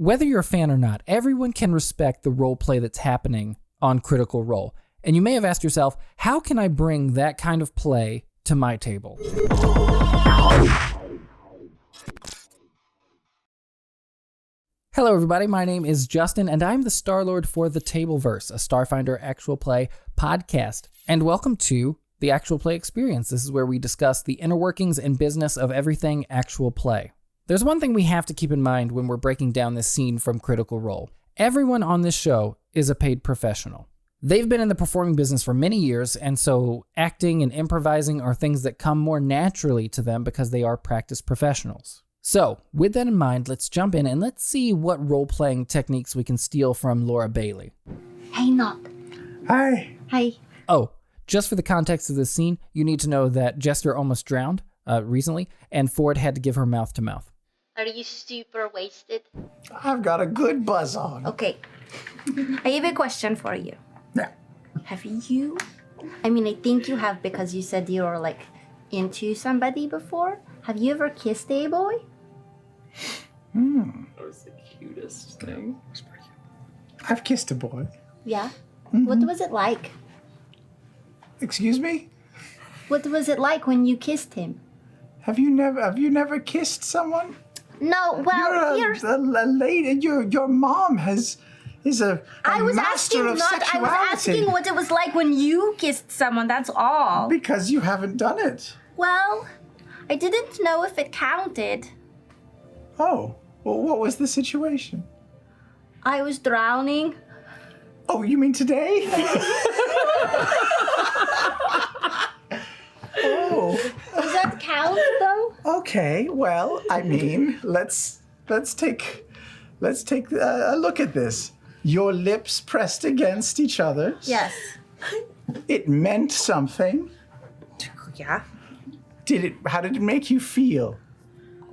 Whether you're a fan or not, everyone can respect the role play that's happening on Critical Role. And you may have asked yourself, how can I bring that kind of play to my table? Hello everybody, my name is Justin, and I'm the Star Lord for the Tableverse, a Starfinder actual play podcast. And welcome to the Actual Play Experience. This is where we discuss the inner workings and business of everything actual play. There's one thing we have to keep in mind when we're breaking down this scene from Critical Role. Everyone on this show is a paid professional. They've been in the performing business for many years, and so acting and improvising are things that come more naturally to them because they are practiced professionals. So, with that in mind, let's jump in and let's see what role-playing techniques we can steal from Laura Bailey. Hey, Nott. Hi. Hi. Oh, just for the context of this scene, you need to know that Jester almost drowned recently, and Ford had to give her mouth-to-mouth. Are you super wasted? I've got a good buzz on. Okay. I have a question for you. Yeah. Have you... I think you have because you said you were, into somebody before. Have you ever kissed a boy? That was the cutest thing. I've kissed a boy. Yeah? Mm-hmm. What was it like? Excuse me? What was it like when you kissed him? Have you never kissed someone? No, well, here's... a lady. Your mom is a master of sexuality. I was asking what it was like when you kissed someone, that's all. Because you haven't done it. Well, I didn't know if it counted. Oh, well, what was the situation? I was drowning. Oh, you mean today? Oh. Does that count, though? Okay, well, let's take a look at this. Your lips pressed against each other's. Yes. It meant something. Yeah. How did it make you feel?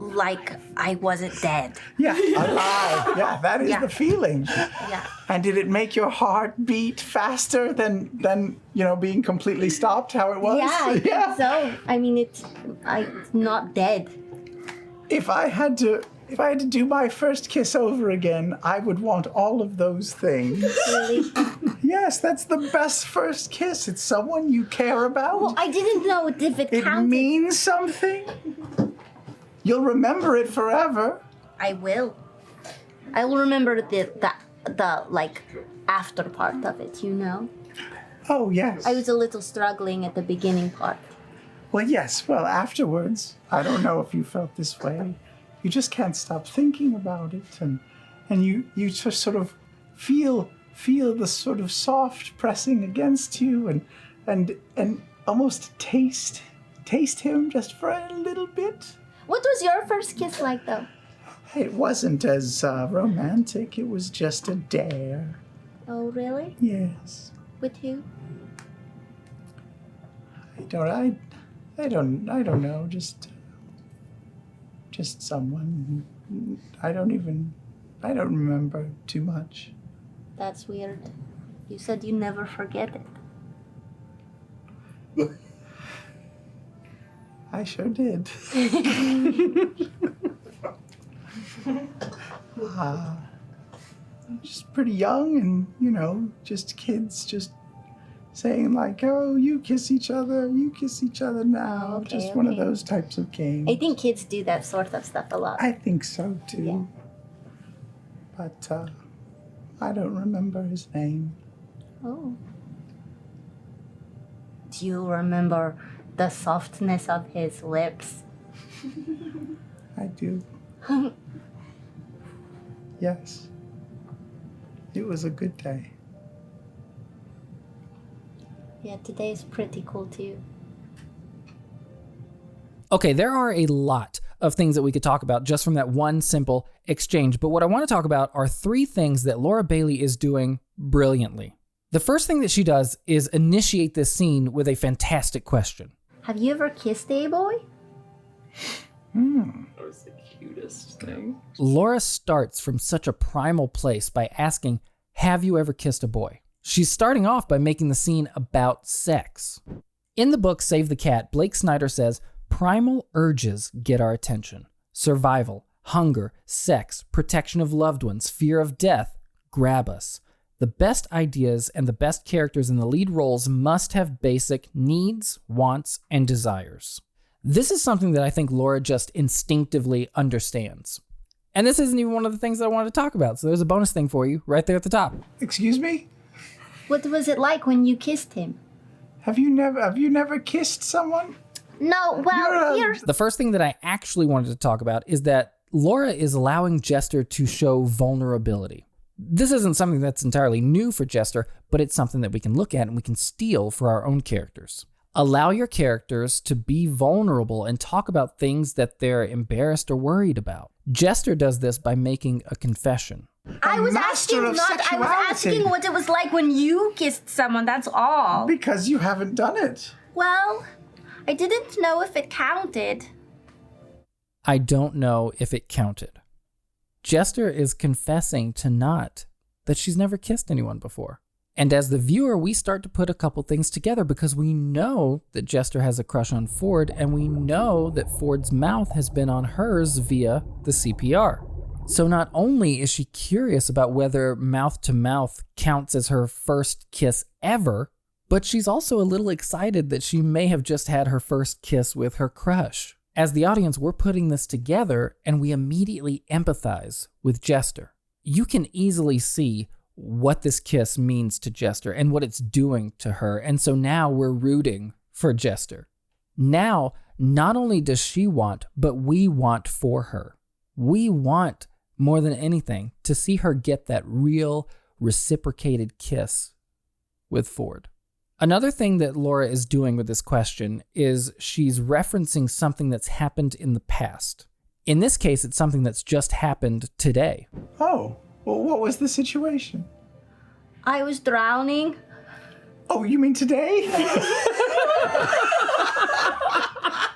Like I wasn't dead. Yeah, alive. Yeah, that is the feeling. Yeah. And did it make your heart beat faster than being completely stopped how it was? Yeah, I think so. I'm not dead. If I had to do my first kiss over again, I would want all of those things. Really? Yes, that's the best first kiss. It's someone you care about. Well, I didn't know if it It counted. means something. You'll remember it forever. I will. I will remember the after part of it, Oh, yes. I was a little struggling at the beginning part. Well, yes. Well, afterwards, I don't know if you felt this way. You just can't stop thinking about it, and you just sort of feel the sort of soft pressing against you, and almost taste him just for a little bit. What was your first kiss like, though? It wasn't as romantic. It was just a dare. Oh, really? Yes. With who? I don't know. Just someone. I don't remember too much. That's weird. You said you never forget it. I sure did. Just pretty young and, just kids just saying oh, you kiss each other now. Oh, okay, just one of those types of games. I think kids do that sort of stuff a lot. I think so, too. Yeah. But I don't remember his name. Oh. Do you remember the softness of his lips? I do. Yes. It was a good day. Yeah, today is pretty cool too. Okay, there are a lot of things that we could talk about just from that one simple exchange, but what I want to talk about are three things that Laura Bailey is doing brilliantly. The first thing that she does is initiate this scene with a fantastic question. Have you ever kissed a boy? That was the cutest thing. Laura starts from such a primal place by asking, have you ever kissed a boy? She's starting off by making the scene about sex. In the book Save the Cat, Blake Snyder says, primal urges get our attention. Survival, Hunger, sex, protection of loved ones, fear of death grab us. The best ideas and the best characters in the lead roles must have basic needs, wants, and desires. This is something that I think Laura just instinctively understands. And this isn't even one of the things that I wanted to talk about, so there's a bonus thing for you right there at the top. Excuse me? What was it like when you kissed him? Have you never kissed someone? No, well, here's... The first thing that I actually wanted to talk about is that Laura is allowing Jester to show vulnerability. This isn't something that's entirely new for Jester, but it's something that we can look at and we can steal for our own characters. Allow your characters to be vulnerable and talk about things that they're embarrassed or worried about. Jester does this by making a confession. I was asking what it was like when you kissed someone, that's all. Because you haven't done it. Well, I didn't know if it counted. I don't know if it counted. Jester is confessing to Nott that she's never kissed anyone before. And as the viewer, we start to put a couple things together because we know that Jester has a crush on Ford, and we know that Ford's mouth has been on hers via the CPR. So not only is she curious about whether mouth-to-mouth counts as her first kiss ever, but she's also a little excited that she may have just had her first kiss with her crush. As the audience, we're putting this together and we immediately empathize with Jester. You can easily see what this kiss means to Jester and what it's doing to her, and so now we're rooting for Jester. Now, not only does she want, but we want for her. We want, more than anything, to see her get that real reciprocated kiss with Ford. Another thing that Laura is doing with this question is she's referencing something that's happened in the past. In this case, it's something that's just happened today. Oh, well, what was the situation? I was drowning. Oh, you mean today?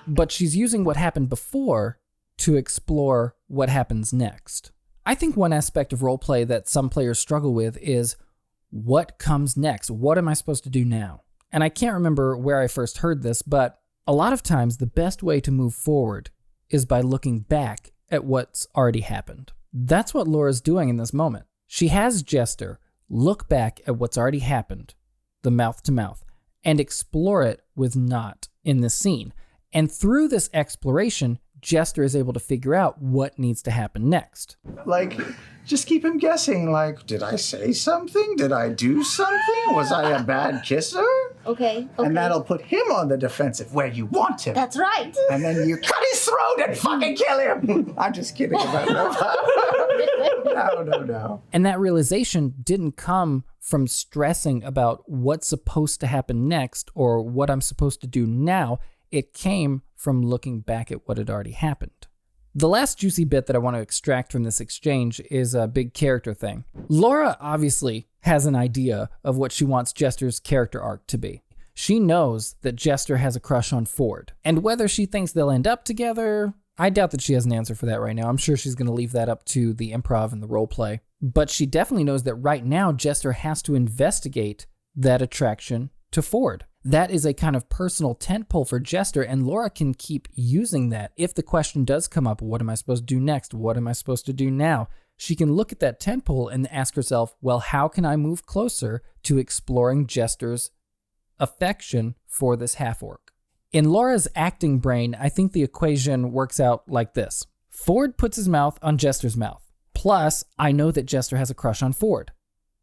But she's using what happened before to explore what happens next. I think one aspect of roleplay that some players struggle with is what comes next? What am I supposed to do now? And I can't remember where I first heard this, but a lot of times the best way to move forward is by looking back at what's already happened. That's what Laura's doing in this moment. She has Jester look back at what's already happened, the mouth-to-mouth, and explore it with Nott in this scene. And through this exploration, Jester is able to figure out what needs to happen next. Like, just keep him guessing. Like, did I say something? Did I do something? Was I a bad kisser? Okay. And that'll put him on the defensive where you want him. That's right. And then you cut his throat and fucking kill him. I'm just kidding about that. No. And that realization didn't come from stressing about what's supposed to happen next or what I'm supposed to do now. It came from looking back at what had already happened. The last juicy bit that I want to extract from this exchange is a big character thing. Laura obviously has an idea of what she wants Jester's character arc to be. She knows that Jester has a crush on Ford, and whether she thinks they'll end up together, I doubt that she has an answer for that right now. I'm sure she's going to leave that up to the improv and the role play. But she definitely knows that right now Jester has to investigate that attraction to Ford. That is a kind of personal tentpole for Jester, and Laura can keep using that. If the question does come up, what am I supposed to do next? What am I supposed to do now? She can look at that tentpole and ask herself, well, how can I move closer to exploring Jester's affection for this half-orc? In Laura's acting brain, I think the equation works out like this. Ford puts his mouth on Jester's mouth, plus I know that Jester has a crush on Ford,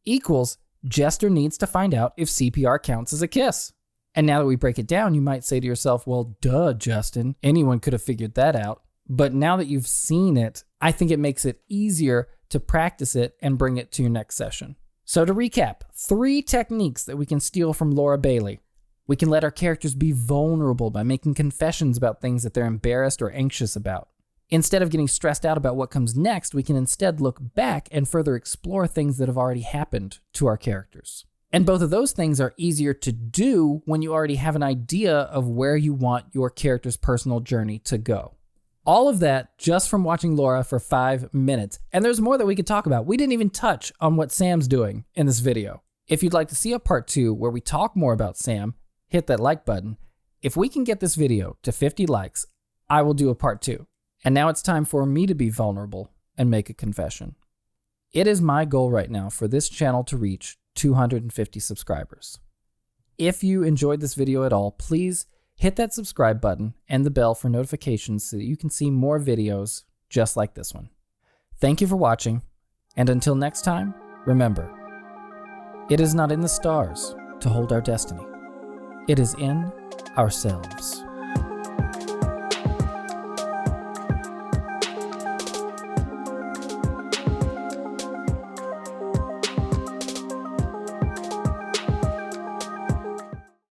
equals Jester needs to find out if CPR counts as a kiss. And now that we break it down, you might say to yourself, well, duh, Justin, anyone could have figured that out. But now that you've seen it, I think it makes it easier to practice it and bring it to your next session. So to recap, 3 techniques that we can steal from Laura Bailey. We can let our characters be vulnerable by making confessions about things that they're embarrassed or anxious about. Instead of getting stressed out about what comes next, we can instead look back and further explore things that have already happened to our characters. And both of those things are easier to do when you already have an idea of where you want your character's personal journey to go. All of that just from watching Laura for 5 minutes. And there's more that we could talk about. We didn't even touch on what Sam's doing in this video. If you'd like to see a part 2 where we talk more about Sam, hit that like button. If we can get this video to 50 likes, I will do a part 2. And now it's time for me to be vulnerable and make a confession. It is my goal right now for this channel to reach 250 subscribers. If you enjoyed this video at all, please hit that subscribe button and the bell for notifications so that you can see more videos just like this one. Thank you for watching, and until next time, remember, it is not in the stars to hold our destiny. It is in ourselves.